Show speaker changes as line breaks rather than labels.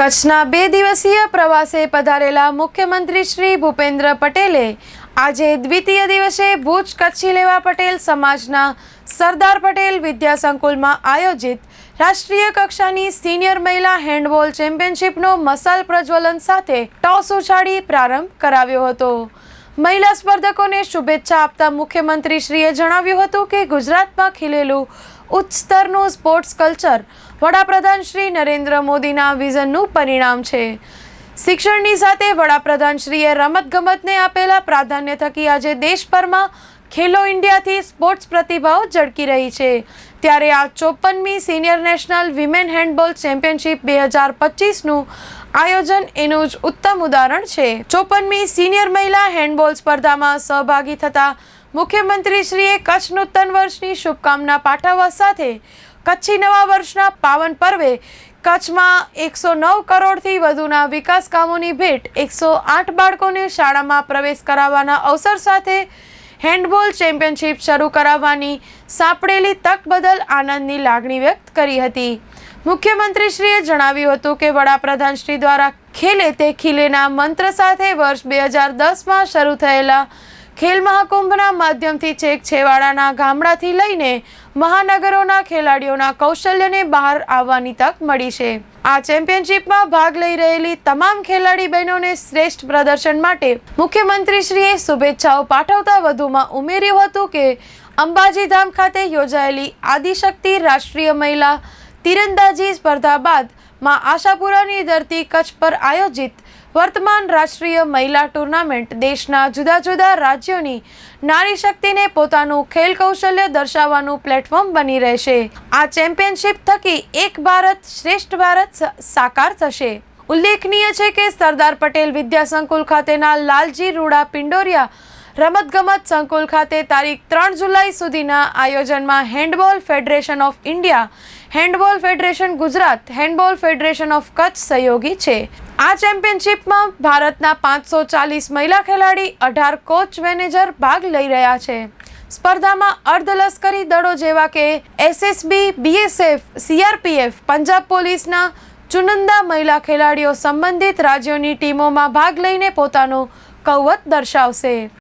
કચ્છના 2 દિવસીય પ્રવાસે પધારેલા મુખ્યમંત્રી શ્રી ભૂપેન્દ્ર પટેલે આજે દ્વિતીય દિવસે ભુજ કચ્છી લેવા પટેલ સમાજના સરદાર પટેલ વિદ્યા સંકુલમાં આયોજિત રાષ્ટ્રીય કક્ષાની સિનિયર મહિલા હેન્ડબોલ ચેમ્પિયનશિપનો મશાલ પ્રજ્વલન સાથે ટોસ ઉછાળી પ્રારંભ કરાવ્યો હતો। મહિલા સ્પર્ધકોને શુભેચ્છા આપતા મુખ્યમંત્રીશ્રીએ જણાવ્યું હતું કે ગુજરાતમાં ખીલેલું ઉચ્ચ સ્તરનું સ્પોર્ટ્સ કલ્ચર વડાપ્રધાન શ્રી નરેન્દ્ર મોદીના વિઝનનું પરિણામ છે। શિક્ષણની સાથે વડાપ્રધાન શ્રીએ રમતગમતને આપેલા પ્રાધાન્ય થકી આજે દેશભરમાં ખેલો ઇન્ડિયાથી સ્પોર્ટ્સ પ્રતિભાઓ ઝળકી રહી છે। ત્યારે આ 54મી senior national women handball championship 2025નું આયોજન એનું જ ઉત્તમ ઉદાહરણ છે। 54મી સિનિયર મહિલા હેન્ડબોલ સ્પર્ધામાં સહભાગી થતા મુખ્યમંત્રીશ્રીએ કચ્છ નૂતન વર્ષની શુભકામના પાઠવવા સાથે કચ્છી નવા વર્ષના પાવન પર્વે કચ્છમાં 109 કરોડથી વધુના વિકાસ કામોની ભેટ 108 બાળકોને શાળામાં પ્રવેશ કરાવવાના અવસર સાથે હેન્ડબોલ ચેમ્પિયનશિપ શરૂ કરાવવાની સાંપડેલી તક બદલ આનંદની લાગણી વ્યક્ત કરી હતી। મુખ્યમંત્રીશ્રીએ જણાવ્યું હતું કે વડાપ્રધાનશ્રી દ્વારા ખેલે તે ખીલેના મંત્ર સાથે વર્ષ 2010માં શરૂ થયેલા ખેલ મહાકુંભના માધ્યમથી છેક છેવાડાના ગામડાથી લઈને મહાનગરોના ખેલાડીઓના કૌશલ્યને બહાર આવવાની તક મળી છે। આ ચેમ્પિયનશિપમાં ભાગ લઈ રહેલી તમામ ખેલાડી બહેનોને શ્રેષ્ઠ પ્રદર્શન માટે મુખ્યમંત્રીશ્રીએ શુભેચ્છાઓ પાઠવતા વધુમાં ઉમેર્યું હતું કે અંબાજી ધામ ખાતે યોજાયેલી આદિશક્તિ રાષ્ટ્રીય મહિલા તીરંદાજી સ્પર્ધા બાદ માં આશાપુરાની ધરતી કચ્છ પર આયોજિત વર્તમાન રાષ્ટ્રીય મહિલા ટુર્નામેન્ટ દેશના જુદા જુદા રાજ્યોની નારી શક્તિને પોતાનું ખેલ કૌશલ્ય દર્શાવવાનું પ્લેટફોર્મ બની રહેશે। આ ચેમ્પિયનશિપ થકી એક ભારત શ્રેષ્ઠ ભારત સાકાર થશે। ઉલ્લેખનીય છે કે સરદાર પટેલ વિદ્યા સંકુલ ખાતેના લાલજી રૂડા પિંડોરિયા રમતગમત સંકુલ ખાતે તારીખ 3 જુલાઈ સુધીના આયોજનમાં handball federation of India, handball federation Gujarat, handball federation of Kutch સહયોગી છે। આ ચેમ્પિયનશિપમાં ભારતના 540 મહિલા ખેલાડી 18 કોચ મેનેજર ભાગ લઈ રહ્યા છે। સ્પર્ધામાં અર્ધલશ્કરી દળો જેવા કે એસએસબી, બીએસએફ, સીઆરપીએફ, પંજાબ પોલીસના ચુનિંદા મહિલા ખેલાડીઓ સંબંધિત રાજ્યોની ટીમોમાં ભાગ લઈને પોતાનું કૌવત દર્શાવશે।